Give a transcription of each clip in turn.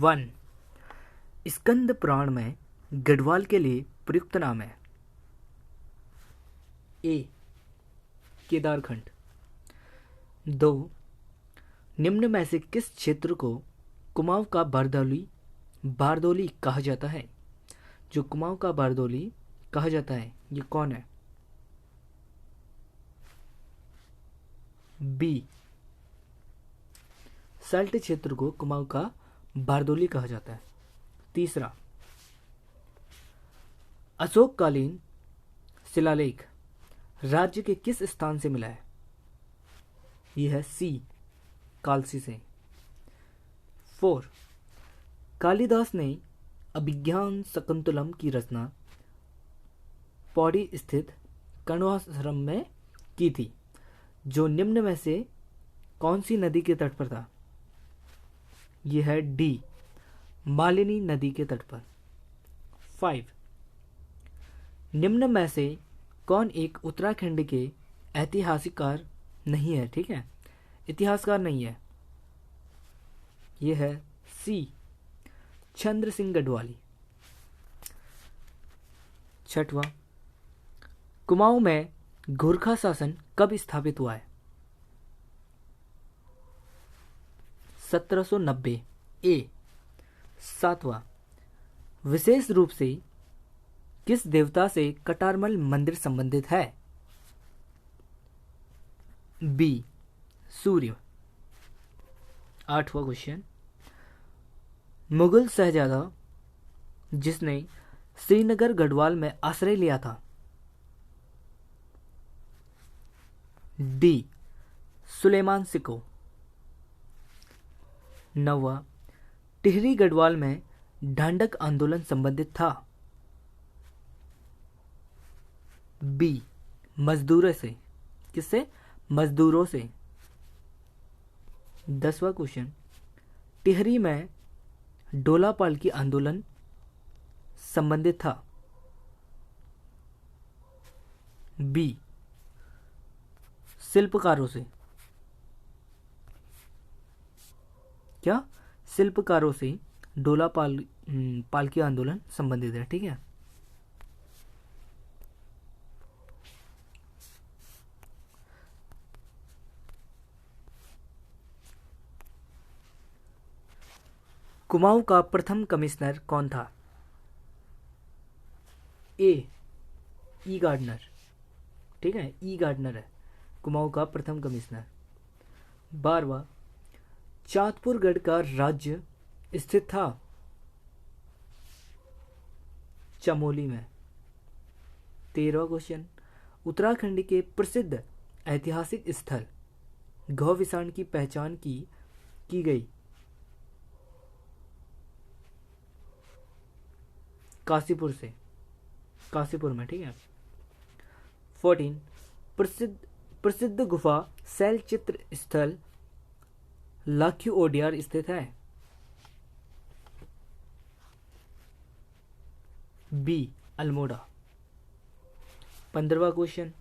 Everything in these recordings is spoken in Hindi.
1. स्कंद पुराण में गढ़वाल के लिए प्रयुक्त नाम है। ए. केदारखंड। 2. निम्न में से किस क्षेत्र को कुमाऊं का बारदोली कहा जाता है? जो कुमाऊं का बारदोली कहा जाता है, ये कौन है? बी. सल्ट क्षेत्र को कुमाऊं का बारदोली कहा जाता है। 3. अशोककालीन शिलालेख राज्य के किस स्थान से मिला है? यह है सी. कालसी से। 4. कालिदास ने अभिज्ञान शकुंतलम की रचना पौड़ी स्थित कण्वाश्रम में की थी, जो निम्न में से कौन सी नदी के तट पर था? यह है डी. मालिनी नदी के तट पर। 5. निम्न में से कौन एक उत्तराखंड के ऐतिहासिककार नहीं है? ठीक है, इतिहासकार नहीं है। यह है सी. चंद्र सिंह गढ़वाली। 6. कुमाऊं में गोरखा शासन कब स्थापित हुआ है? 1790। ए. 7. विशेष रूप से किस देवता से कटारमल मंदिर संबंधित है? बी. सूर्य। 8वां क्वेश्चन। मुगल शहजादा जिसने श्रीनगर गढ़वाल में आश्रय लिया था? डी. सुलेमान सिको। 9. टिहरी गढ़वाल में ढांडक आंदोलन संबंधित था? बी. मजदूरों से। किससे? मजदूरों से। 10वां क्वेश्चन। टिहरी में डोला पालकी आंदोलन संबंधित था? बी. शिल्पकारों से। क्या? शिल्पकारों से डोला पालकी आंदोलन संबंधित है। ठीक है। कुमाऊं का प्रथम कमिश्नर कौन था? ए. ई गार्डनर। ठीक है, ई गार्डनर है कुमाऊं का प्रथम कमिश्नर। 12. चांदपुरगढ़ का राज्य स्थित था? चमोली में। 13वां क्वेश्चन। उत्तराखंड के प्रसिद्ध ऐतिहासिक स्थल गौविसाण की पहचान की गई? काशीपुर में। ठीक है। 14. प्रसिद्ध गुफा शैल चित्र स्थल लाख्यू ओडियार स्थित है? बी. अल्मोड़ा। 15वां क्वेश्चन।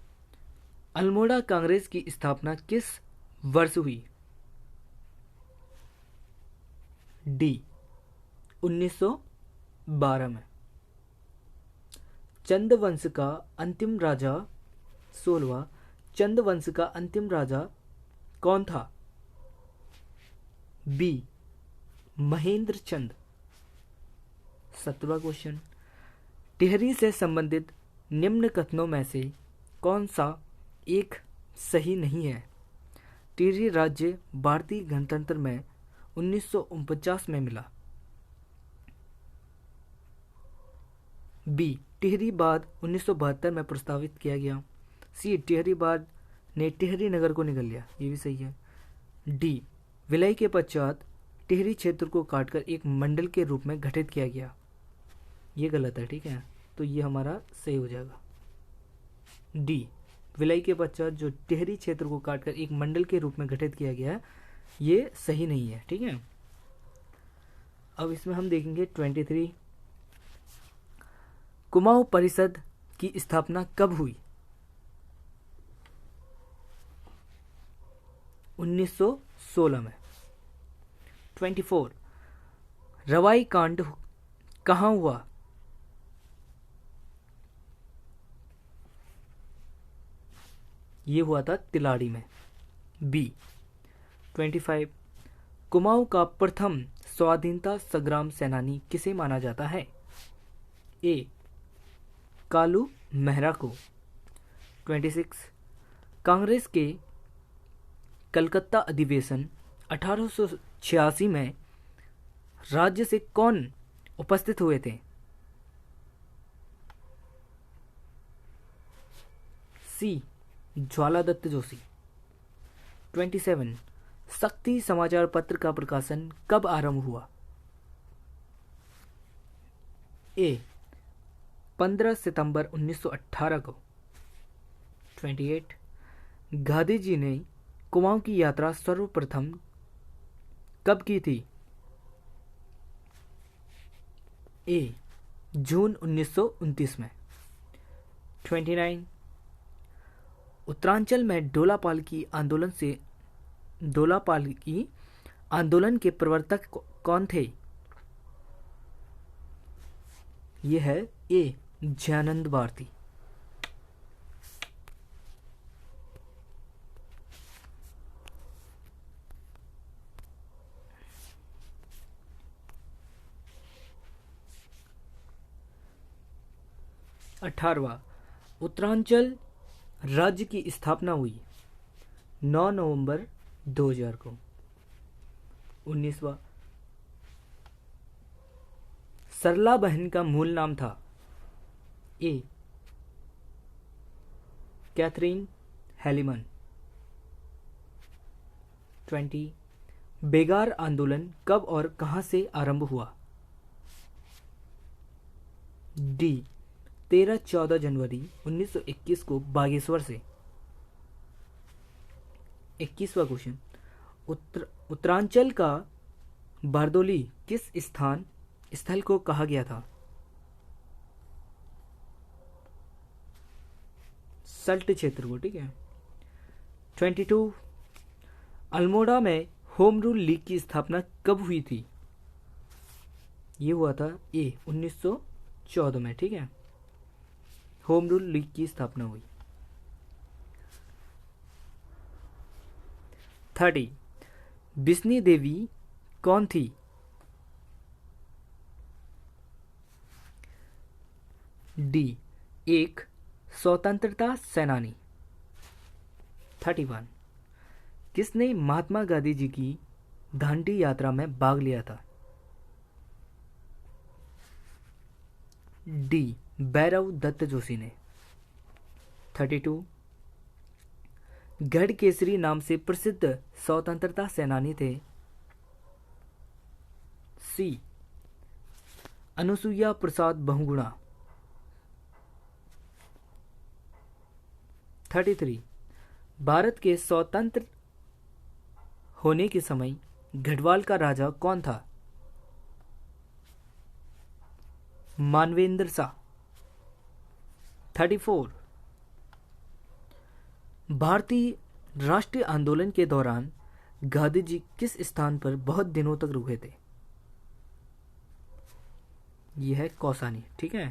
अल्मोड़ा कांग्रेस की स्थापना किस वर्ष हुई? डी. 1912 में। चंदवंश का अंतिम राजा 16वां चंदवंश का अंतिम राजा कौन था? बी. महेंद्र चंद। 17वां क्वेश्चन। टिहरी से संबंधित निम्न कथनों में से कौन सा एक सही नहीं है? टिहरी राज्य भारतीय गणतंत्र में 1949 में मिला। बी. टिहरी बाद 1972 में प्रस्तावित किया गया। सी. टिहरी बाद ने टिहरी नगर को निगल लिया। ये भी सही है। डी. विलय के पश्चात टिहरी क्षेत्र को काटकर एक मंडल के रूप में गठित किया गया। ये गलत है। ठीक है, तो ये हमारा सही हो जाएगा। डी. विलय के पश्चात जो टिहरी क्षेत्र को काटकर एक मंडल के रूप में गठित किया गया है, ये सही नहीं है। ठीक है। अब इसमें हम देखेंगे 23। कुमाऊं परिषद की स्थापना कब हुई? 1916 में। 24. रवाई कांड कहाँ हुआ? ये हुआ था तिलाड़ी में। बी 25 कुमाऊं का प्रथम स्वाधीनता संग्राम सेनानी किसे माना जाता है? ए कालू मेहरा को। 26 कांग्रेस के कलकत्ता अधिवेशन 1886 में राज्य से कौन उपस्थित हुए थे? सी ज्वालादत्त जोशी। 27 शक्ति समाचार पत्र का प्रकाशन कब आरंभ हुआ? ए 15 सितंबर 1918 को। 28 गांधी जी ने कुमाऊं की यात्रा सर्वप्रथम कब की थी? ए जून 1929 में। 29 उत्तरांचल में डोला पालकी आंदोलन के प्रवर्तक कौन थे? ये है ए जयानंद भारती। 18वां उत्तरांचल राज्य की स्थापना हुई 9 नवंबर 2000 को। 19वां सरला बहन का मूल नाम था? ए कैथरीन हेलिमन। 20 बेगार आंदोलन कब और कहां से आरंभ हुआ? डी 13-14 जनवरी 1921 को बागेश्वर से। 21वां क्वेश्चन उत्तरांचल का बारदोली किस स्थल को कहा गया था? सल्ट क्षेत्र को। ठीक है। 22 अल्मोड़ा में होम रूल लीग की स्थापना कब हुई थी? ये हुआ था ए 1914 में। ठीक है। होम रूल लीग की स्थापना हुई। 30 बिस्नी देवी कौन थी? डी एक स्वतंत्रता सेनानी। 31 किसने महात्मा गांधी जी की दांडी यात्रा में भाग लिया था? डी भैरव दत्त जोशी ने। 32 गढ़ केसरी नाम से प्रसिद्ध स्वतंत्रता सेनानी थे? सी अनुसुईया प्रसाद बहुगुणा। 33 भारत के स्वतंत्र होने के समय गढ़वाल का राजा कौन था? मानवेंद्र शाह। 34 भारतीय राष्ट्रीय आंदोलन के दौरान गांधी जी किस स्थान पर बहुत दिनों तक रुके थे? यह है कौसानी। ठीक है।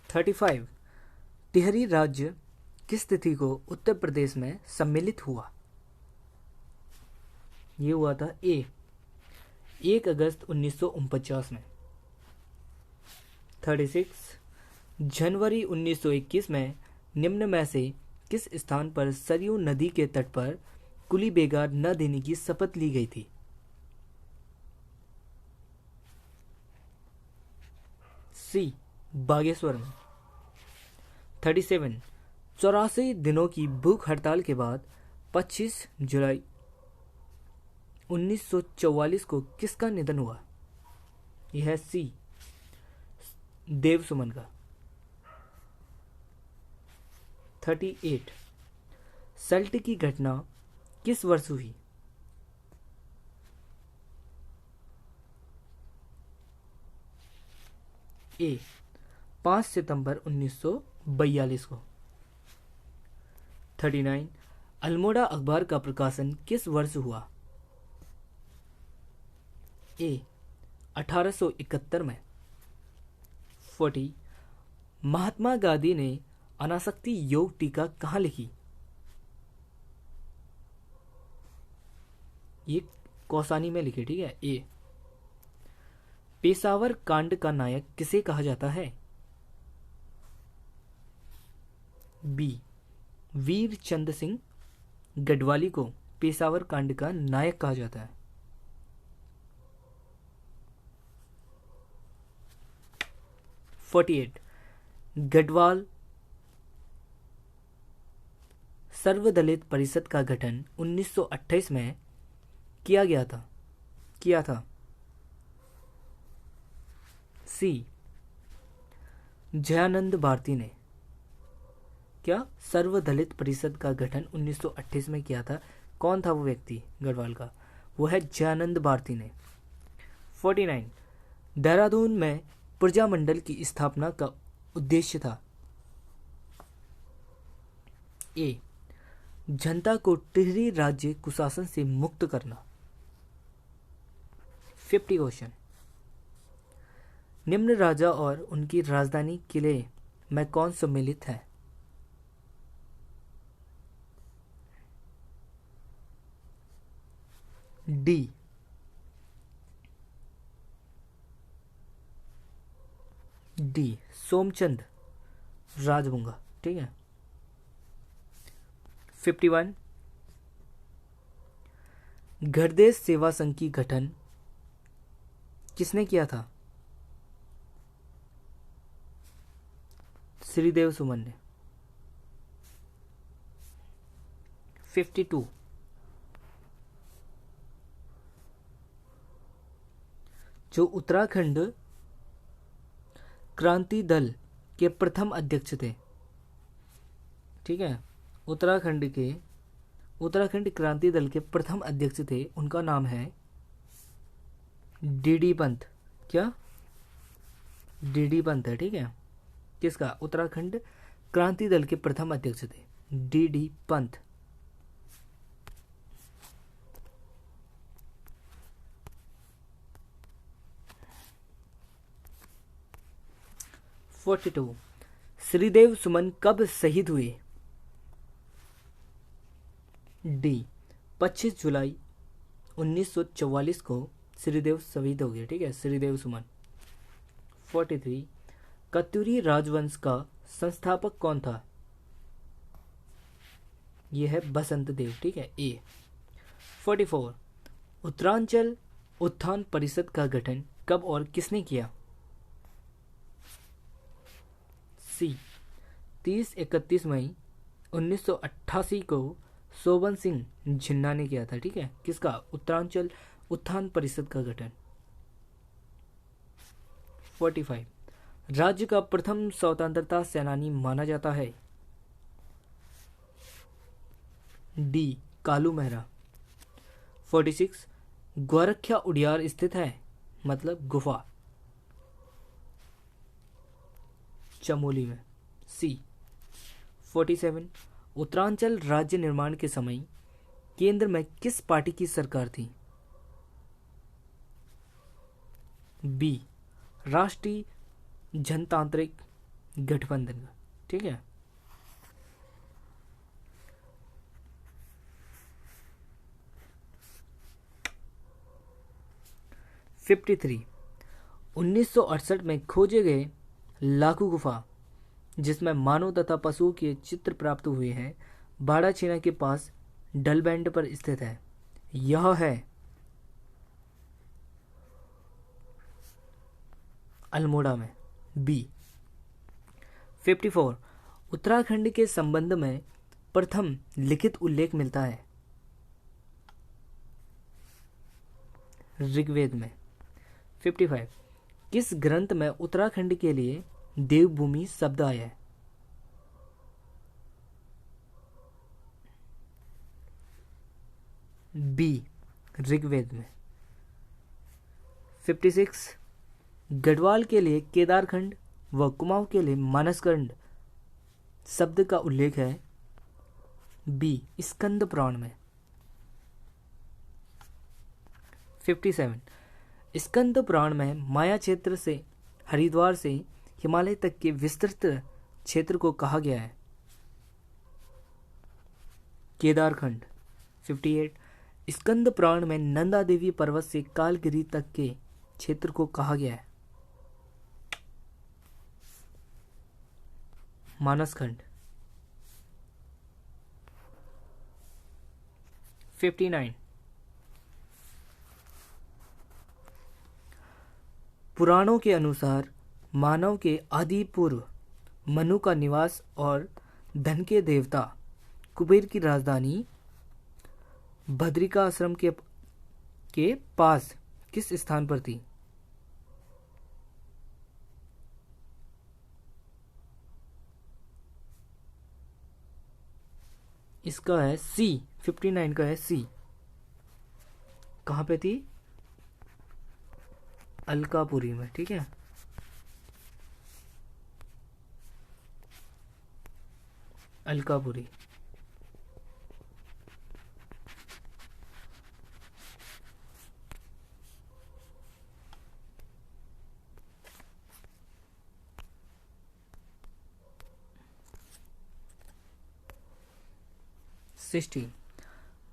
35 टिहरी राज्य किस तिथि को उत्तर प्रदेश में सम्मिलित हुआ? ये हुआ था ए 1 अगस्त 1949 में। 36 जनवरी 1921 में निम्न में से किस स्थान पर सरयू नदी के तट पर कुली बेगार न देने की शपथ ली गई थी? सी बागेश्वर में। 37 84 दिनों की भूख हड़ताल के बाद 25 जुलाई 1944 को किसका निधन हुआ? यह है सी देव सुमन का। 38 सल्ट की घटना किस वर्ष हुई? ए 5 सितंबर 1942 को। 39 अल्मोड़ा अखबार का प्रकाशन किस वर्ष हुआ? ए 1871 में। 40 महात्मा गांधी ने अनासक्ति योग टीका कहाँ लिखी? ये कौसानी में लिखी, ठीक है। ए पेशावर कांड का नायक किसे कहा जाता है? बी वीर चंद सिंह गढ़वाली को पेशावर कांड का नायक कहा जाता है। 48 गढ़वाल सर्वदलित परिषद का गठन 1928 में किया था। सी जयानंद भारती ने। क्या सर्वदलित परिषद का गठन 1928 में किया था? कौन था वो व्यक्ति गढ़वाल का? वो है जयानंद भारती ने। 49 देहरादून में प्रजामंडल की स्थापना का उद्देश्य था। ए जनता को टिहरी राज्य कुशासन से मुक्त करना। 50 क्वेश्चन निम्न राजा और उनकी राजधानी किले में कौन सम्मिलित है? डी सोमचंद राजबुंगा, ठीक है। 51 घरदेश सेवा संघ की गठन किसने किया था? श्रीदेव सुमन ने। 52 जो उत्तराखंड क्रांति दल के प्रथम अध्यक्ष थे, ठीक है, उत्तराखंड क्रांति दल के प्रथम अध्यक्ष थे, उनका नाम है डीडी पंत। क्या? डीडी पंत है, ठीक है। किसका? उत्तराखंड क्रांति दल के प्रथम अध्यक्ष थे डीडी पंत। 42 श्रीदेव सुमन कब शहीद हुए? डी 25 जुलाई 1944 को श्रीदेव शहीद हो गए, ठीक है, श्रीदेव सुमन। 43 कत्यूरी राजवंश का संस्थापक कौन था? यह है बसंत देव, ठीक है, ए। 44 उत्तरांचल उत्थान परिषद का गठन कब और किसने किया? सी 30-31 मई 1988 को शोभन सिंह जिन्ना ने किया था, ठीक है। किसका? उत्तरांचल उत्थान परिषद का गठन। 45 राज्य का प्रथम स्वतंत्रता सेनानी माना जाता है? डी कालू मेहरा। 46 गोरखिया उडियार स्थित है, मतलब गुफा, चमोली में, सी। 47 उत्तरांचल राज्य निर्माण के समय केंद्र में किस पार्टी की सरकार थी? बी राष्ट्रीय जनतांत्रिक गठबंधन का, ठीक है। 53 1968 में खोजे गए लाखू गुफा जिसमें मानव तथा पशुओं के चित्र प्राप्त हुए हैं, बाड़ाछीना के पास डलबैंड पर स्थित है। यह है अल्मोड़ा में, बी। 54 उत्तराखंड के संबंध में प्रथम लिखित उल्लेख मिलता है? ऋग्वेद में। 55 किस ग्रंथ में उत्तराखंड के लिए देवभूमि शब्द आया है? बी ऋग्वेद में। 56 गढ़वाल के लिए केदारखंड व कुमाऊं के लिए मानसखंड शब्द का उल्लेख है? बी, स्कंद पुराण में। 57, स्कंद पुराण में माया क्षेत्र से हरिद्वार से हिमालय तक के विस्तृत क्षेत्र को कहा गया है? केदारखंड। 58, स्कंद पुराण में नंदा देवी पर्वत से कालगिरी तक के क्षेत्र को कहा गया है? मानसखंड। 59, पुराणों के अनुसार मानव के आदि पूर्व मनु का निवास और धन के देवता कुबेर की राजधानी बद्रिका आश्रम के पास किस स्थान पर थी? इसका है सी, 59 का है सी। कहाँ पे थी? अलकापुरी में, ठीक है। अलकापुरी। सिक्सटी,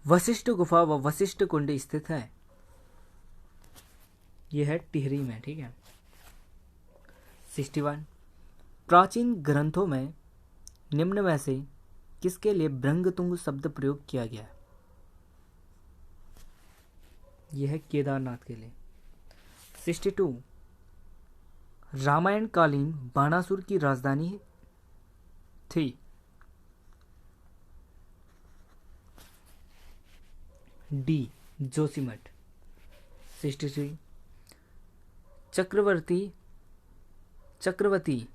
वशिष्ठ गुफा व वशिष्ठ कुंड स्थित है? यह है टिहरी में, ठीक है। 61, प्राचीन ग्रंथों में निम्न में से किसके लिए भृंगतुंग शब्द प्रयोग किया गया है? यह है केदारनाथ के लिए। 62, रामायण कालीन बाणासुर की राजधानी थी? डी, जोशीमठ। 63, चक्रवर्ती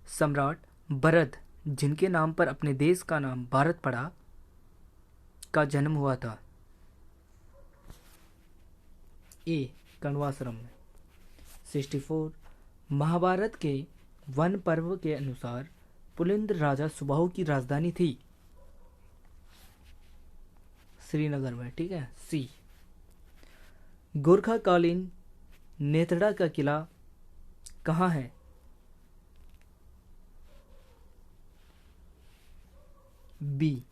सम्राट भरत, जिनके नाम पर अपने देश का नाम भारत पड़ा, का जन्म हुआ था? ए, कण्वाश्रम में। 64, महाभारत के वन पर्व के अनुसार पुलिंद राजा सुबाहु की राजधानी थी? श्रीनगर में, ठीक है, सी। गोरखाकालीन नेतड़ा का किला कहाँ है? बी,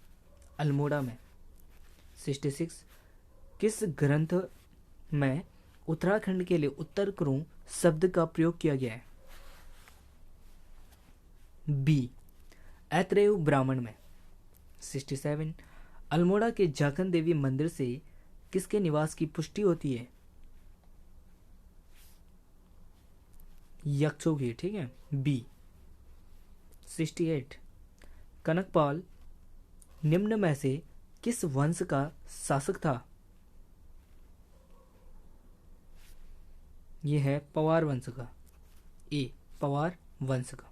अल्मोड़ा में। 66, किस ग्रंथ में उत्तराखंड के लिए उत्तर कुरु शब्द का प्रयोग किया गया है? बी, ऐतरेय ब्राह्मण में। 67, अल्मोड़ा के जाखन देवी मंदिर से किसके निवास की पुष्टि होती है? यक्षों की, ठीक है, बी। 68, कनकपाल निम्न में से किस वंश का शासक था? यह है पवार वंश का, ए, पवार वंश का।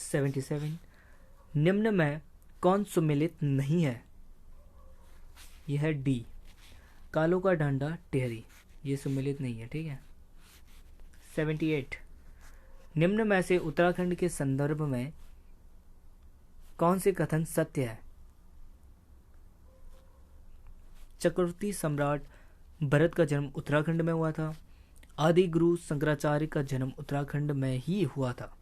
77, निम्न में कौन सुमेलित नहीं है? यह है डी, कालों का डांडा टिहरी, ये सुमेलित नहीं है, ठीक है। 78, निम्न में से उत्तराखंड के संदर्भ में कौन से कथन सत्य है? चक्रवर्ती सम्राट भरत का जन्म उत्तराखंड में हुआ था। आदि गुरु शंकराचार्य का जन्म उत्तराखंड में ही हुआ था।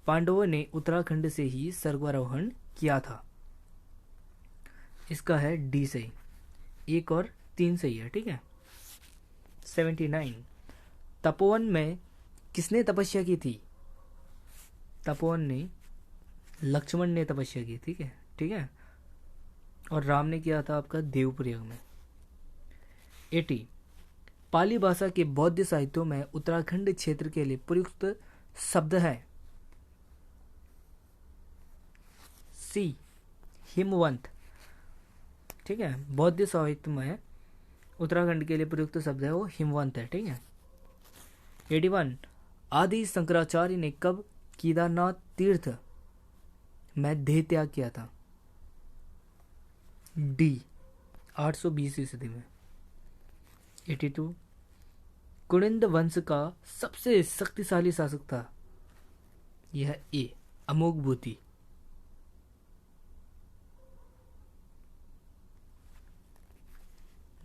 पांडवों ने उत्तराखंड से ही स्वर्गारोहण किया था। इसका है डी सही, 1 और 3 सही है, ठीक है। 79, तपोवन में किसने तपस्या की थी? तपोवन ने लक्ष्मण ने तपस्या की, ठीक है, ठीक है। और राम ने किया था आपका देवप्रयाग में। 80, पाली भाषा के बौद्ध साहित्यों में उत्तराखंड क्षेत्र के लिए प्रयुक्त शब्द है? सी, हिमवंत, ठीक है। बौद्ध साहित्य में उत्तराखंड के लिए प्रयुक्त शब्द है वो हिमवंत है, ठीक है। 81, आदि शंकराचार्य ने कब केदारनाथ तीर्थ में देह त्याग किया था? डी, 820 ईस्वी में। 82, कुनिंद वंश का सबसे शक्तिशाली शासक था? यह है ए अमोघबूति।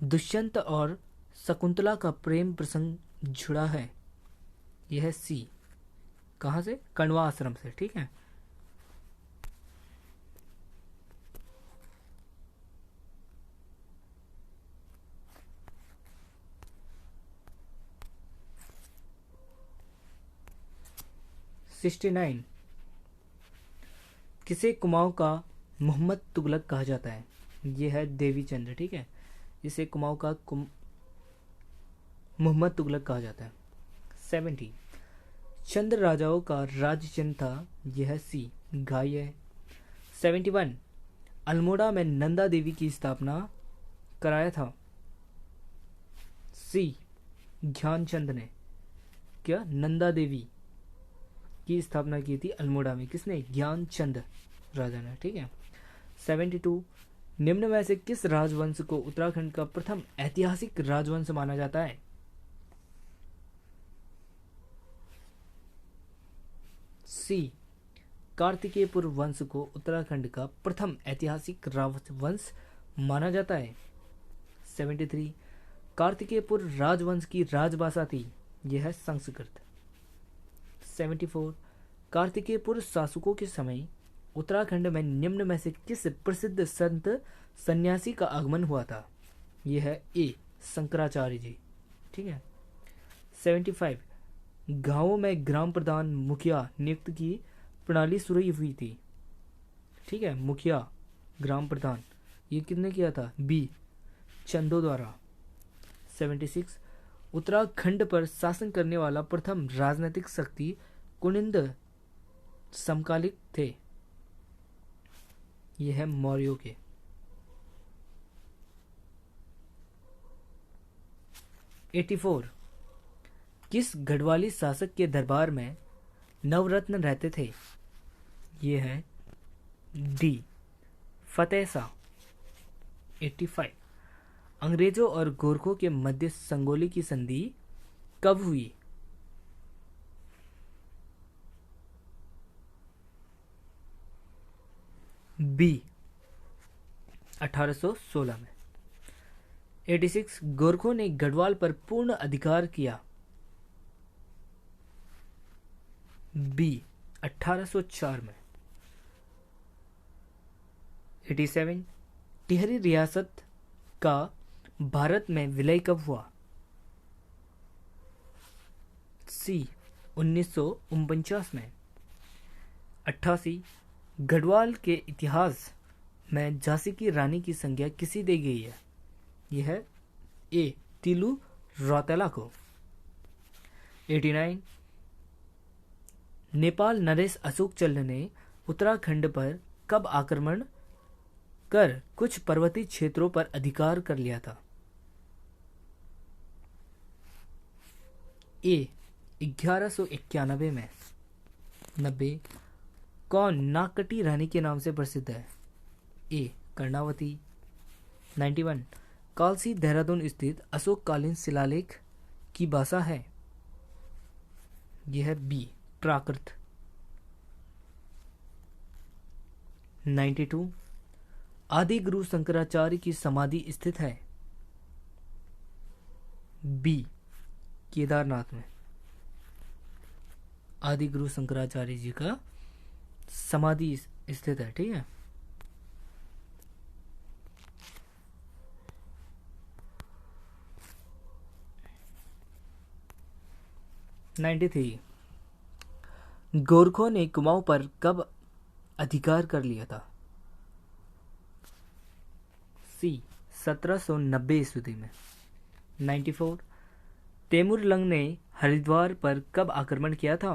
दुष्यंत और शकुंतला का प्रेम प्रसंग जुड़ा है? यह है सी। कहाँ से? कण्वा आश्रम से। ठीक है। Sixty nine. किसे कुमाऊं का मोहम्मद तुगलक कहा जाता है? यह है देवी चंद्र। ठीक है। इसे कुमाऊं का मोहम्मद तुगलक कहा जाता है। 70। चंद्र राजाओं का राज्य चिन्ह था? यह है सी गाय है। 71। अल्मोड़ा में नंदा देवी की स्थापना कराया था? सी ध्यानचंद ने। क्या? नंदा देवी की स्थापना की थी अल्मोड़ा में। किसने? ज्ञानचंद राजा ने। ठीक है। 72। निम्न में से किस राजवंश को उत्तराखंड का प्रथम ऐतिहासिक राजवंश माना जाता है? सी कार्तिकेयपुर वंश को उत्तराखंड का प्रथम ऐतिहासिक राजवंश माना जाता है। 73। कार्तिकेयपुर राजवंश की राजभाषा थी? यह है संस्कृत। 74। कार्तिकेयपुर शासकों के समय उत्तराखंड में निम्न में से किस प्रसिद्ध संत सन्यासी का आगमन हुआ था? यह है ए शंकराचार्य जी। ठीक है। 75। गांवों में ग्राम प्रधान मुखिया नियुक्त की प्रणाली शुरू हुई थी? ठीक है। मुखिया ग्राम प्रधान ये किसने किया था? बी चंदो द्वारा। 76। उत्तराखंड पर शासन करने वाला प्रथम राजनीतिक शक्ति कुनिंद समकालिक थे? यह है मौर्यों के। 84। किस गढ़वाली शासक के दरबार में नवरत्न रहते थे? यह है डी फतेह शाह। 85। अंग्रेजों और गोरखों के मध्य संगोली की संधि कब हुई? बी 1816 में। 86। गोरखों ने गढ़वाल पर पूर्ण अधिकार किया? बी 1804 में। 87। टिहरी रियासत का भारत में विलय कब हुआ? सी 1949 में। 88। गढ़वाल के इतिहास में झांसी की रानी की संज्ञा किसी दी गई है? यह है ए तिलू रौतेला को। 89। नेपाल नरेश अशोक चल्ल ने उत्तराखंड पर कब आक्रमण कर कुछ पर्वतीय क्षेत्रों पर अधिकार कर लिया था? ए 1191 में। 90। कौन नागकटी रानी के नाम से प्रसिद्ध है? ए कर्णावती। 91। कालसी देहरादून स्थित अशोककालीन शिलालेख की भाषा है? यह है बी प्राकृत। 92। आदि गुरु शंकराचार्य की समाधि स्थित है? बी केदारनाथ में। आदि गुरु शंकराचार्य जी का समाधि स्थित है। ठीक है। गोरखों ने कुमाऊं पर कब अधिकार कर लिया था? सी 1790 ईस्वी में। 94। तैमूर लंग ने हरिद्वार पर कब आक्रमण किया था?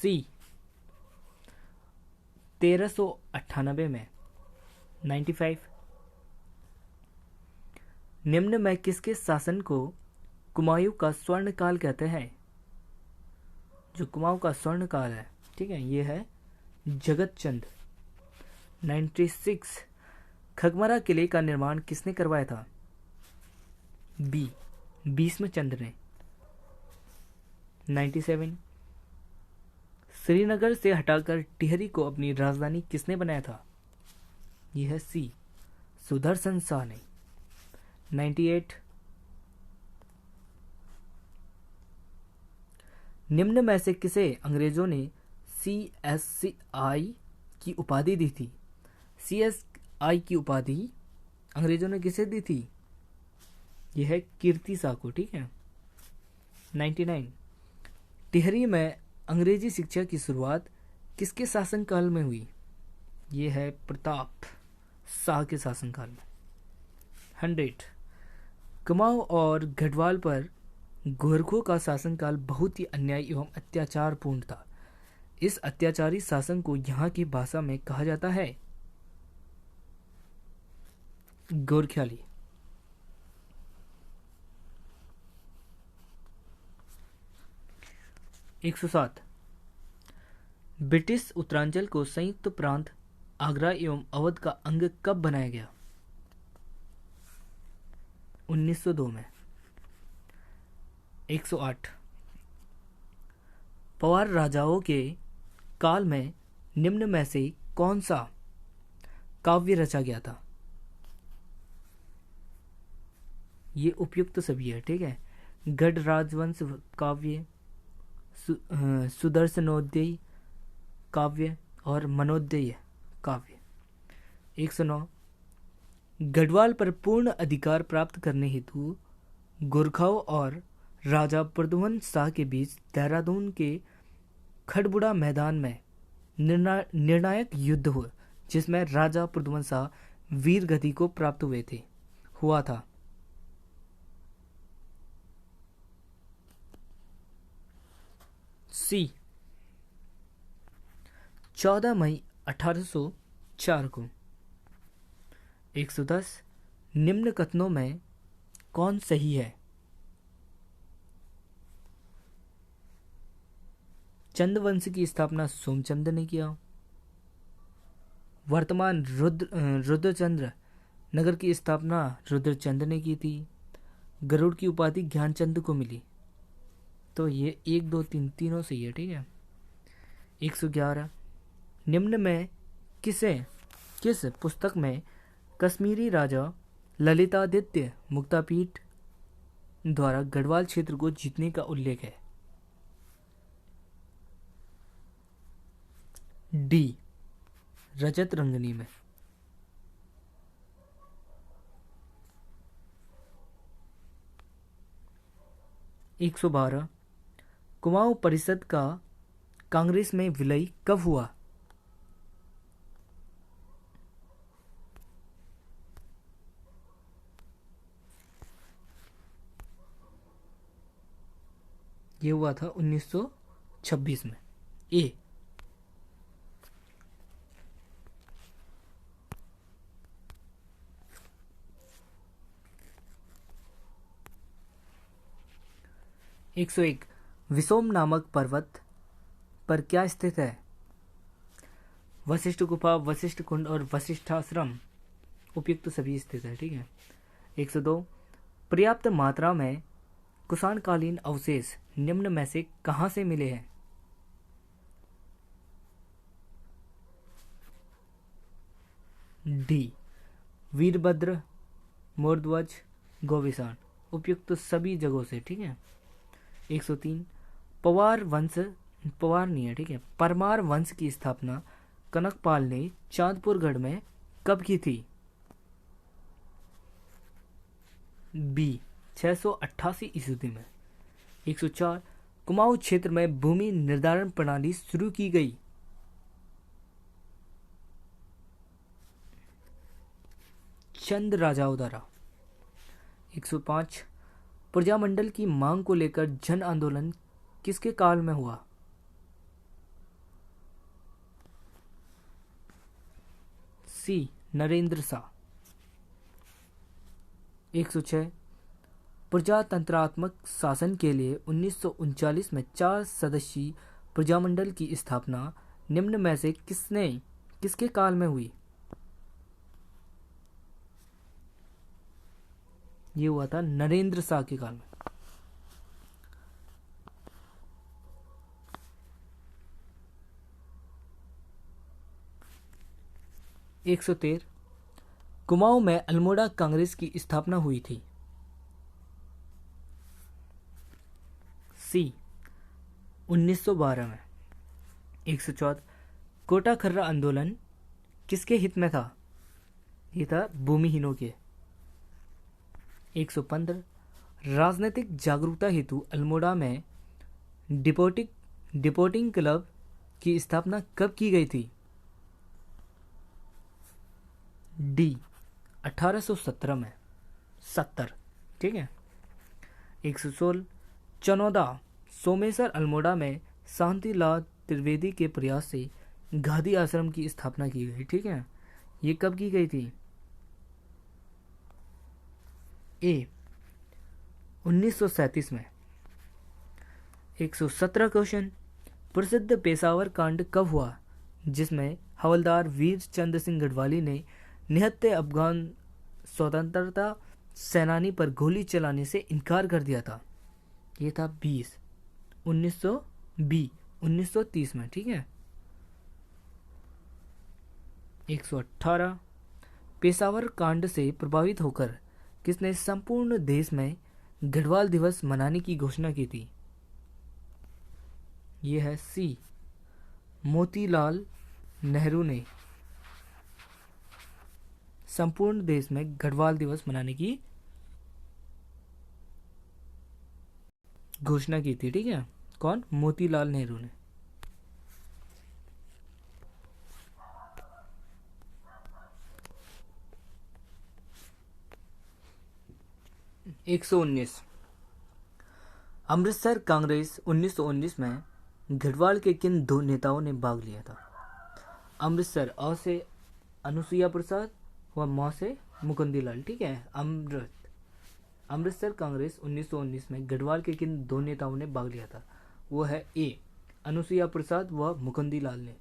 सी 1398 में। 95। निम्न में किसके शासन को कुमाऊं का स्वर्ण काल कहते हैं? जो कुमाऊं का स्वर्ण काल है, ठीक है, ये है जगत चंद। 96। खगमरा किले का निर्माण किसने करवाया था? बी भीष्मचंद्र ने। 97 श्रीनगर से हटाकर टिहरी को अपनी राजधानी किसने बनाया था? यह है सी सुदर्शन शाह ने। 98 निम्न में से किसे अंग्रेजों ने CSI की उपाधि दी थी? CSI की उपाधि अंग्रेजों ने किसे दी थी? यह है कीर्ति शाह को। ठीक है। 99 टिहरी में अंग्रेजी शिक्षा की शुरुआत किसके शासनकाल में हुई? यह है प्रताप शाह के शासनकाल में। 100 कुमाऊं और गढ़वाल पर गोरखों का शासनकाल बहुत ही अन्यायी एवं अत्याचारपूर्ण था। इस अत्याचारी शासन को यहाँ की भाषा में कहा जाता है गोरख्याली। 107 ब्रिटिश उत्तरांचल को संयुक्त प्रांत आगरा एवं अवध का अंग कब बनाया गया? 1902 में। 108 पवार राजाओं के काल में निम्न में से कौन सा काव्य रचा गया था? ये उपयुक्त सभी है। ठीक है। गढ़ राजवंश काव्य, सुदर्शनोदय काव्य और मनोदय काव्य। 109 गढ़वाल पर पूर्ण अधिकार प्राप्त करने हेतु गोरखाओं और राजा प्रद्युम्न शाह के बीच देहरादून के खड़बुड़ा मैदान में निर्णायक युद्ध हुआ, जिसमें राजा प्रद्युम्न शाह वीर गति को प्राप्त हुआ था। सी 14 मई 1804 को। 110 निम्न कथनों में कौन सही है? चंद्रवंश की स्थापना सोमचंद्र ने किया। वर्तमान रुद्रचंद्र नगर की स्थापना रुद्रचंद्र ने की थी। गरुड़ की उपाधि ज्ञानचंद को मिली। तो ये 1 2 3 तीनों सही है। ठीक है। 111 निम्न में किस पुस्तक में कश्मीरी राजा ललितादित्य मुक्तापीठ द्वारा गढ़वाल क्षेत्र को जीतने का उल्लेख है? डी रजत रंगनी में। 112 कुमाऊं परिषद का कांग्रेस में विलय कब हुआ? ये हुआ था 1926 में। ए 101 विसोम नामक पर्वत पर क्या स्थित है? वशिष्ठ गुफा, वशिष्ठ कुंड और वशिष्ठाश्रम उपयुक्त सभी स्थित है। ठीक है। 102 पर्याप्त मात्रा में कुषाणकालीन अवशेष निम्न में से कहां से मिले हैं? डी वीरभद्र, मोरध्वज, गोविसान उपयुक्त सभी जगहों से। ठीक है। 103 पवार नहीं है। ठीक है। परमार वंश की स्थापना कनकपाल ने चांदपुरगढ़ में कब की थी? बी 688 ईस्वी में। 104 कुमाऊं क्षेत्र में भूमि निर्धारण प्रणाली शुरू की गई। चंद राजाओं द्वारा। 105 प्रजामंडल की मांग को लेकर जन आंदोलन किसके काल में हुआ? सी नरेंद्र शाह। 106 प्रजातंत्रात्मक शासन के लिए 1939 में 4 सदस्यीय प्रजामंडल की स्थापना निम्न में से किसके काल में हुई? ये हुआ था नरेंद्र शाह के काल में। 113 कुमाऊं में अल्मोड़ा कांग्रेस की स्थापना हुई थी। सी 1912 में। 114 कोटा खर्रा आंदोलन किसके हित में था? ये था भूमिहीनों के। 115 राजनीतिक जागरूकता हेतु अल्मोड़ा में डिपोटिंग क्लब की स्थापना कब की गई थी? डी 1817 में। 70 ठीक है। 116 चनौदा सोमेश्वर अल्मोड़ा में शांतिलाल त्रिवेदी के प्रयास से गांधी आश्रम की स्थापना की गई। ठीक है, ये कब की गई थी? ए 1937 में। 117 क्वेश्चन प्रसिद्ध पेशावर कांड कब हुआ जिसमें हवलदार वीर चंद्र सिंह गढ़वाली ने निहत्थे अफगान स्वतंत्रता सेनानी पर गोली चलाने से इनकार कर दिया था? ये था 1930 में। ठीक है। 118 पेशावर कांड से प्रभावित होकर किसने संपूर्ण देश में गढ़वाल दिवस मनाने की घोषणा की थी? यह है सी मोतीलाल नेहरू ने संपूर्ण देश में गढ़वाल दिवस मनाने की घोषणा की थी। ठीक है, कौन? मोतीलाल नेहरू ने। एक 119 अमृतसर कांग्रेस 1919 में गढ़वाल के किन दो नेताओं ने भाग लिया था? अमृतसर अ से अनुसुईया प्रसाद व म से मुकुंदीलाल। ठीक है। अमृतसर कांग्रेस 1919 में गढ़वाल के किन दो नेताओं ने भाग लिया था? वो है ए अनुसुईया प्रसाद व मुकुंदीलाल ने।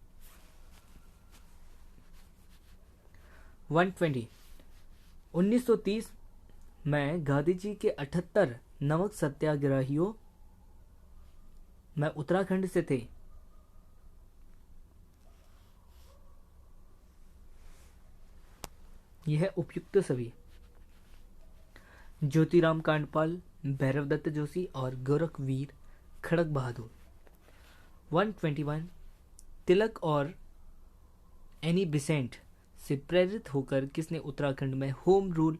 120 1930 में गांधी जी के 78 नमक सत्याग्रहियों में उत्तराखंड से थे। यह उपयुक्त सभी ज्योतिराम कांडपाल, भैरवदत्त जोशी और गोरखवीर खड़क बहादुर। 121 तिलक और एनी बिसेंट से प्रेरित होकर किसने उत्तराखंड में होम रूल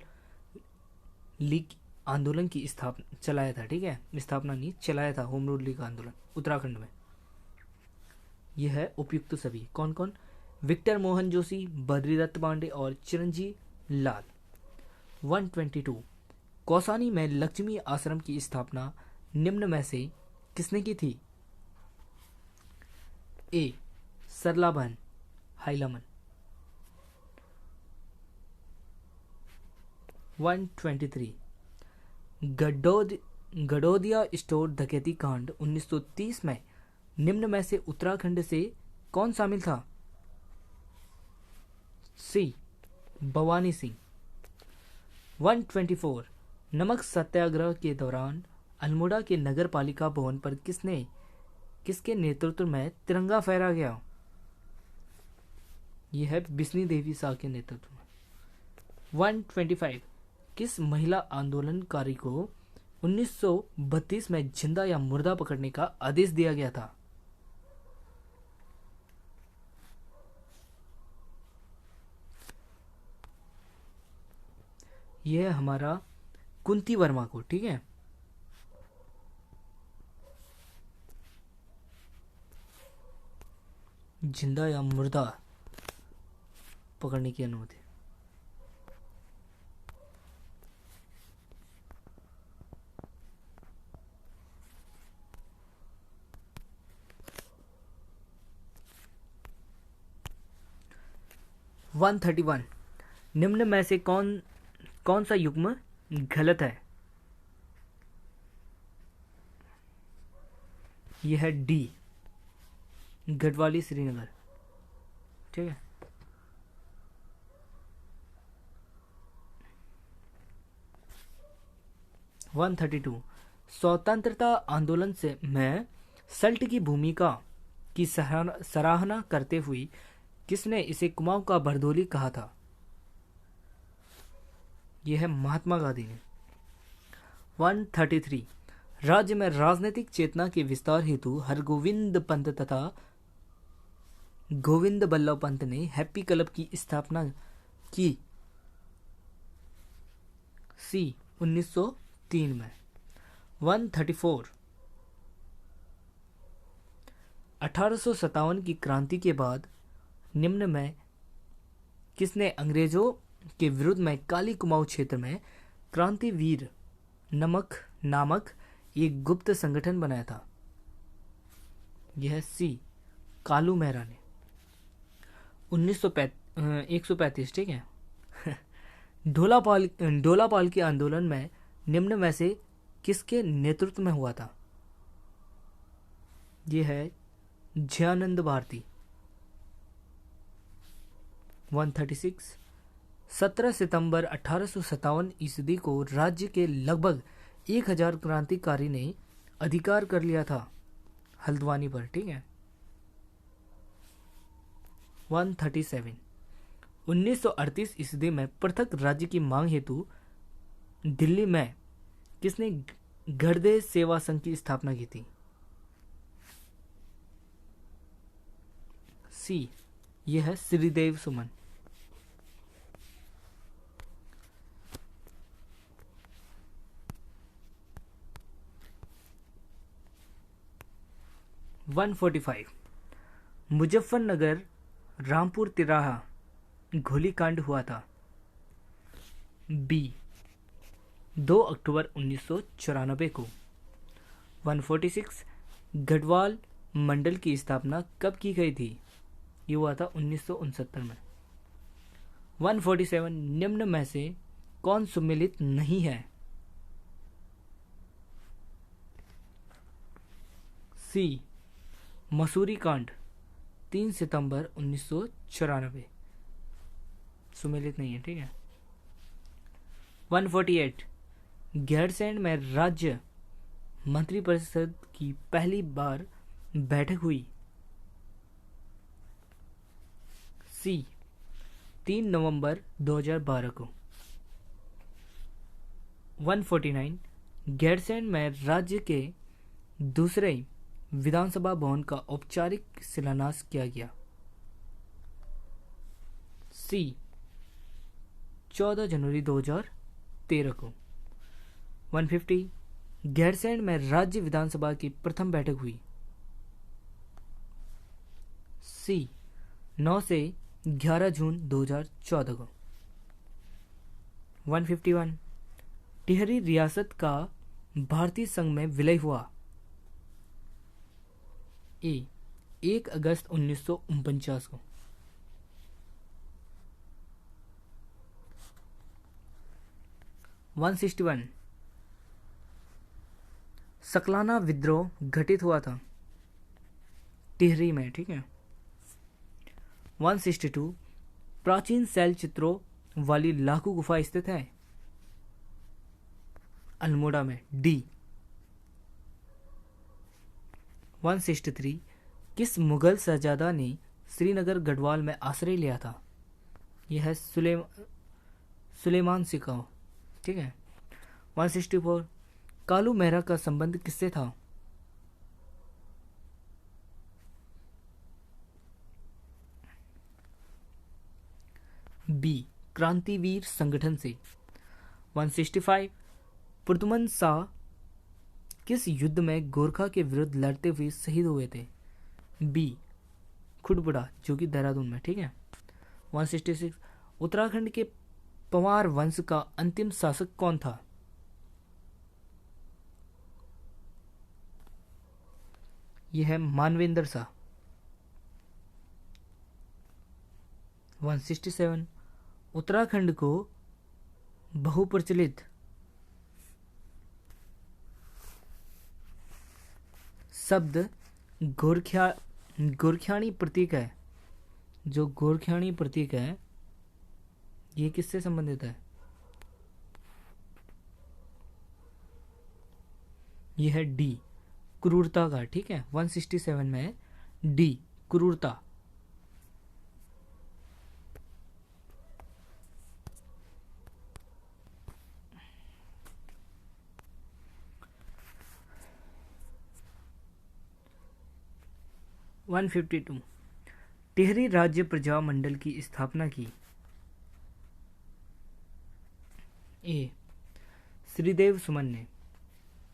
लीग आंदोलन की स्थापना चलाया था? ठीक है, स्थापना नहीं, चलाया था होम रूल लीग आंदोलन उत्तराखंड में। यह है उपयुक्त सभी। कौन कौन? विक्टर मोहन जोशी, बद्रीदत्त पांडे और चिरंजीव लाल। 122 कौसानी में लक्ष्मी आश्रम की स्थापना निम्न में से किसने की थी? ए सरलाबहन हाइलामन। 123 गडोदिया स्टोर डकैती कांड 1930 में निम्न में से उत्तराखंड से कौन शामिल था? सी भवानी सिंह। 124 नमक सत्याग्रह के दौरान अल्मोड़ा के नगर पालिका भवन पर किसके नेतृत्व में तिरंगा फहराया गया? यह है बिस्नी देवी शाह के नेतृत्व में। 125 किस महिला आंदोलनकारी को 1932 में जिंदा या मुर्दा पकड़ने का आदेश दिया गया था? यह हमारा कुंती वर्मा को। ठीक है। जिंदा या मुर्दा पकड़ने की अनुमति। वन 131 निम्न में से कौन सा युग्म गलत है? यह है डी गढ़वाली श्रीनगर। ठीक है। 132 स्वतंत्रता आंदोलन से में सल्ट की भूमिका की सराहना करते हुए किसने इसे कुमाऊं का बरदोली कहा था? यह है महात्मा गांधी ने। 133 राज्य में राजनीतिक चेतना के विस्तार हेतु हरगोविंद पंत तथा गोविंद बल्लभ पंत ने हैप्पी क्लब की स्थापना की। सी 1903 में। 134 1857 की क्रांति के बाद निम्न में किसने अंग्रेजों के विरुद्ध में काली कुमाऊं क्षेत्र में क्रांतिवीर नामक एक गुप्त संगठन बनाया था? यह सी कालू मेहरा ने। 135 ठीक है। ढोलापाल के आंदोलन में निम्न में से किसके नेतृत्व में हुआ था? यह है जयानंद भारती। 136 17 सितंबर 1857 ईस्वी को राज्य के लगभग 1000 क्रांतिकारी ने अधिकार कर लिया था हल्द्वानी पर। ठीक है। 137 1938 ईस्वी में पृथक राज्य की मांग हेतु दिल्ली में किसने गर्दे सेवा संघ की स्थापना की थी? सी यह है श्रीदेव सुमन। 145 मुजफ्फरनगर रामपुर तिराहा गोलीकांड हुआ था। बी 2 अक्टूबर 1994 को। 146 गढ़वाल मंडल की स्थापना कब की गई थी? ये हुआ था 1969 में। 147 निम्न में से कौन सम्मिलित नहीं है? सी मसूरी कांड 3 सितंबर 1994 सम्मिलित नहीं है। ठीक है। 148 गैरसैंण में राज्य मंत्रिपरिषद की पहली बार बैठक हुई। सी 3 नवंबर 2012 को। 149 गैरसैंण में राज्य के दूसरे विधानसभा भवन का औपचारिक शिलान्यास किया गया। सी 14 जनवरी 2013 को। 150 गैरसैंण में राज्य विधानसभा की प्रथम बैठक हुई। सी 9 से 11 जून 2014 को। 151 टिहरी रियासत का भारतीय संघ में विलय हुआ। ए 1 अगस्त 1949 को। 161 सकलाना विद्रोह घटित हुआ था टिहरी में। ठीक है। 162 प्राचीन शैल चित्रों वाली लाखू गुफा स्थित है अल्मोड़ा में। डी। 163 किस मुगल शहजादा ने श्रीनगर गढ़वाल में आश्रय लिया था? यह है सुलेमान सिकाओ। ठीक है। 164 कालू मेहरा का संबंध किससे था? बी क्रांतिवीर संगठन से। 165 पुरदुमन शाह किस युद्ध में गोरखा के विरुद्ध लड़ते हुए शहीद हुए थे? बी खुटबुड़ा जो कि देहरादून में। ठीक है। 166 उत्तराखंड के पंवार वंश का अंतिम शासक कौन था? यह है मानवेंद्र शाह। 167 उत्तराखंड को बहुप्रचलित शब्द गोरख्याणी प्रतीक है। जो गोरख्याणी प्रतीक है ये किससे संबंधित है? ये है डी, क्रूरता का। ठीक है, 167 में है डी, क्रूरता। वन 152 टिहरी राज्य प्रजा मंडल की स्थापना की। ए, श्रीदेव सुमन ने।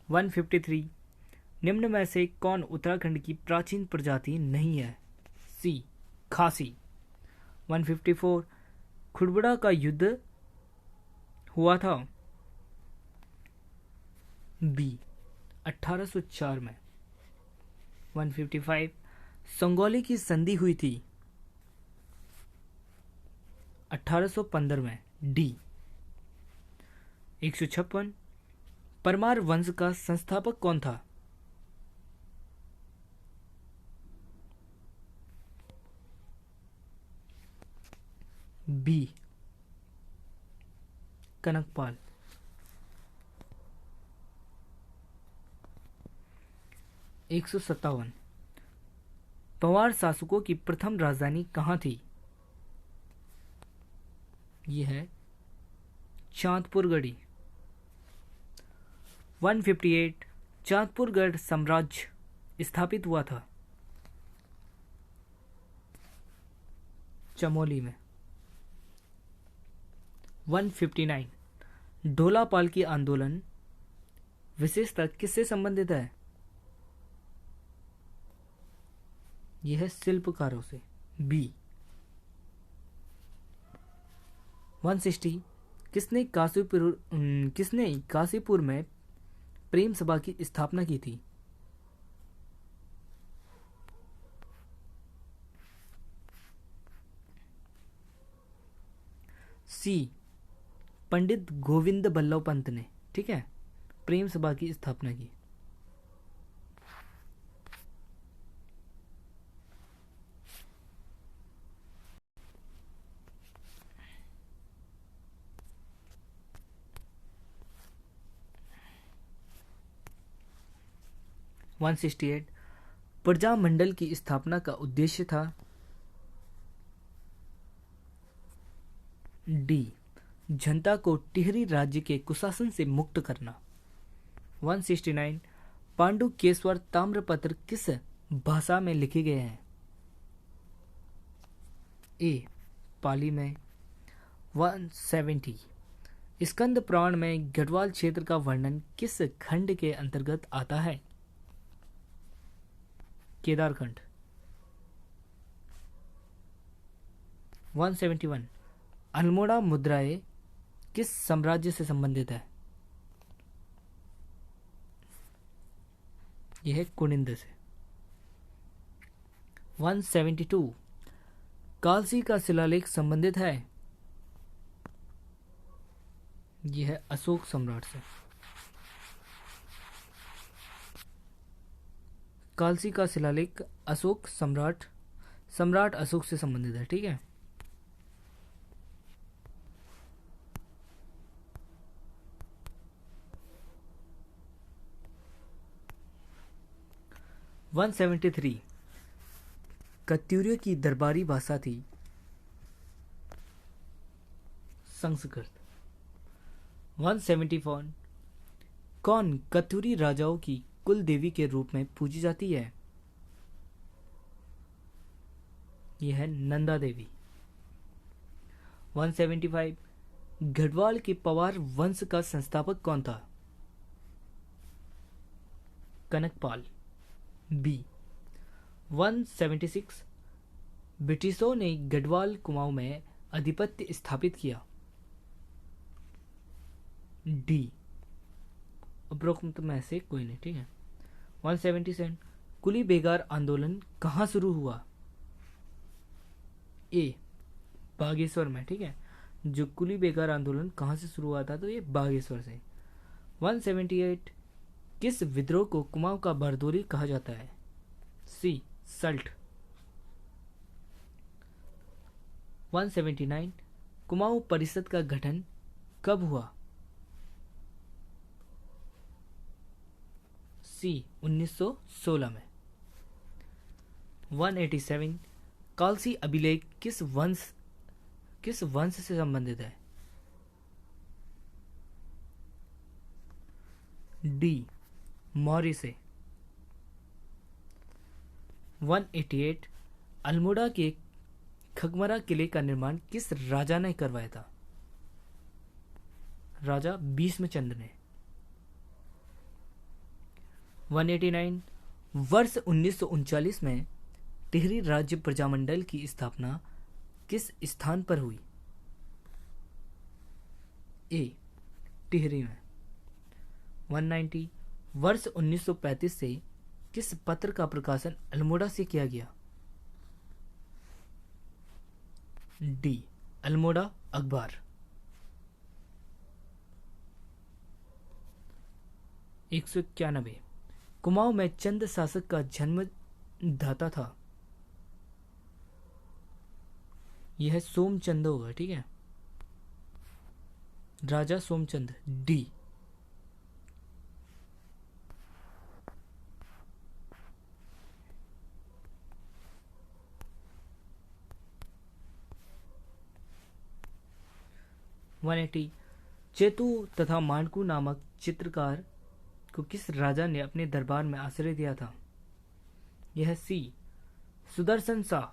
153 निम्न में से कौन उत्तराखंड की प्राचीन प्रजाति नहीं है? सी, खासी। 154 खुड़बुड़ा का युद्ध हुआ था। बी, 1804 में। 155 संगोली की संधि हुई थी 1815 में। डी। 156 परमार वंश का संस्थापक कौन था? बी, कनकपाल। 157 पवार शासकों की प्रथम राजधानी कहाँ थी? यह है चांदपुरगढ़ी। 158 चांदपुरगढ़ साम्राज्य स्थापित हुआ था। चमोली में। 159 ढोलापाल की आंदोलन विशेषतः किससे संबंधित है? यह है शिल्पकारों से। बी। 160 किसने काशीपुर में प्रेम सभा की स्थापना की थी? सी, पंडित गोविंद बल्लभ पंत ने। ठीक है, प्रेम सभा की स्थापना की। वन 168 प्रजामंडल की स्थापना का उद्देश्य था। डी, जनता को टिहरी राज्य के कुशासन से मुक्त करना। 169 पांडुकेश्वर ताम्रपत्र किस भाषा में लिखे गए हैं? ए, पाली में। 170 स्कंद पुराण में गढ़वाल क्षेत्र का वर्णन किस खंड के अंतर्गत आता है? केदारखंड। 171 अल्मोड़ा मुद्राएं किस साम्राज्य से संबंधित है? यह है कुनिंद से। 172 कालसी का शिलालेख संबंधित है। यह है अशोक सम्राट से। कालसी का शिलालेख अशोक सम्राट अशोक से संबंधित है। ठीक है। वन 173 कत्यूरियों की दरबारी भाषा थी संस्कृत। 174 कौन कत्यूरी राजाओं की कुल देवी के रूप में पूजी जाती है? यह है नंदा देवी। 175 गढ़वाल के पवार वंश का संस्थापक कौन था? कनकपाल। बी। 176 ब्रिटिशों ने गढ़वाल कुमाऊं में आधिपत्य स्थापित किया। डी। उपरोक्त में से कोई नहीं। ठीक है। 177 कुली बेगार आंदोलन कहाँ शुरू हुआ? ए, बागेश्वर में। ठीक है, जो कुली बेगार आंदोलन कहाँ से शुरू हुआ था? तो ये बागेश्वर से। 178 किस विद्रोह को कुमाऊं का बारदोरी कहा जाता है? सी, सल्ट। 179 कुमाऊं परिषद का गठन कब हुआ? सी 1916 में। 187 कालसी अभिलेख किस वंश से संबंधित है? डी मौर्य से। 188 अल्मोड़ा के खगमरा किले का निर्माण किस राजा ने करवाया था? राजा भीष्मचंद्र ने। 189 वर्ष 1939 में टिहरी राज्य प्रजामंडल की स्थापना किस स्थान पर हुई? ए टिहरी में। 190 वर्ष 1935 से किस पत्र का प्रकाशन अल्मोड़ा से किया गया? डी अल्मोड़ा अखबार। 191 कुमाऊं में चंद शासक का जन्मदाता था? यह सोमचंद होगा, ठीक है, राजा सोमचंद। डी। चेतु तथा मांडकू नामक चित्रकार को किस राजा ने अपने दरबार में आश्रय दिया था? यह सी सुदर्शन शाह।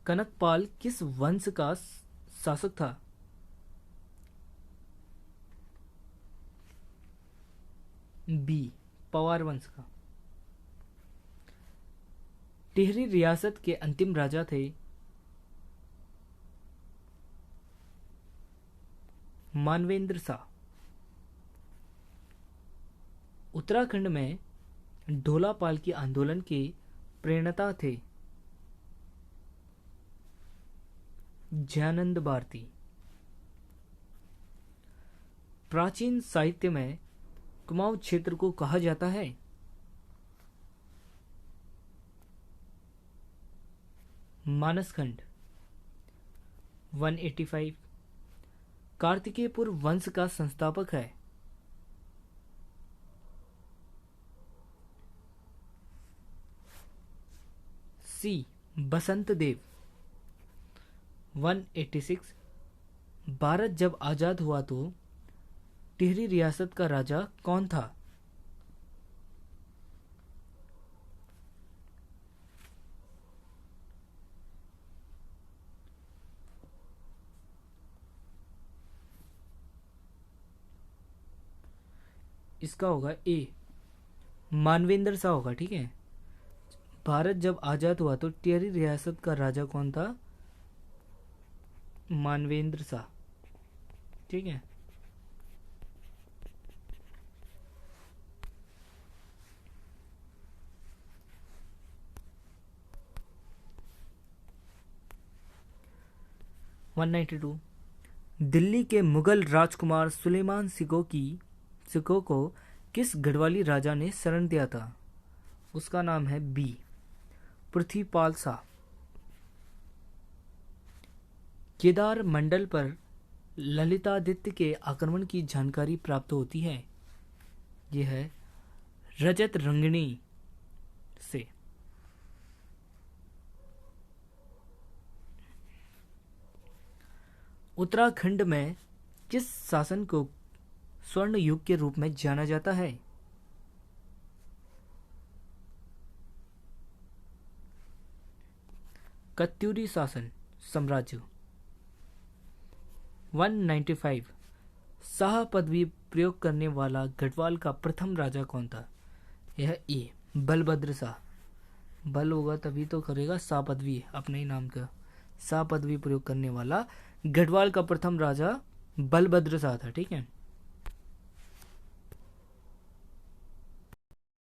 कनकपाल किस वंश का शासक था? बी पवार वंश का। टिहरी रियासत के अंतिम राजा थे? मानवेंद्र शाह। उत्तराखंड में ढोला पालकी आंदोलन के प्रणेता थे? जयानंद भारती। प्राचीन साहित्य में कुमाऊं क्षेत्र को कहा जाता है? मानसखंड। 185 कार्तिकेयपुर वंश का संस्थापक है? सी बसंत देव। 186 भारत जब आजाद हुआ तो टिहरी रियासत का राजा कौन था? इसका होगा ए मानवेंद्र शाह होगा, ठीक है। भारत जब आजाद हुआ तो टिहरी रियासत का राजा कौन था? मानवेंद्र शाह, ठीक है। दिल्ली के मुगल राजकुमार सुलेमान सिको को किस गढ़वाली राजा ने शरण दिया था? उसका नाम है बी पृथ्वीपाल शाह। केदार मंडल पर ललितादित्य के आक्रमण की जानकारी प्राप्त होती है? यह है रजत रंगिणी से। उत्तराखंड में किस शासन को स्वर्ण युग के रूप में जाना जाता है? कत्यूरी शासन साम्राज्य। 195 शाह पदवी प्रयोग करने वाला गढ़वाल का प्रथम राजा कौन था? यह ए बलभद्र शाह। बल होगा तभी तो करेगा शाह पदवी, अपने ही नाम का। शाह पदवी प्रयोग करने वाला गढ़वाल का प्रथम राजा बलभद्र शाह था, ठीक है।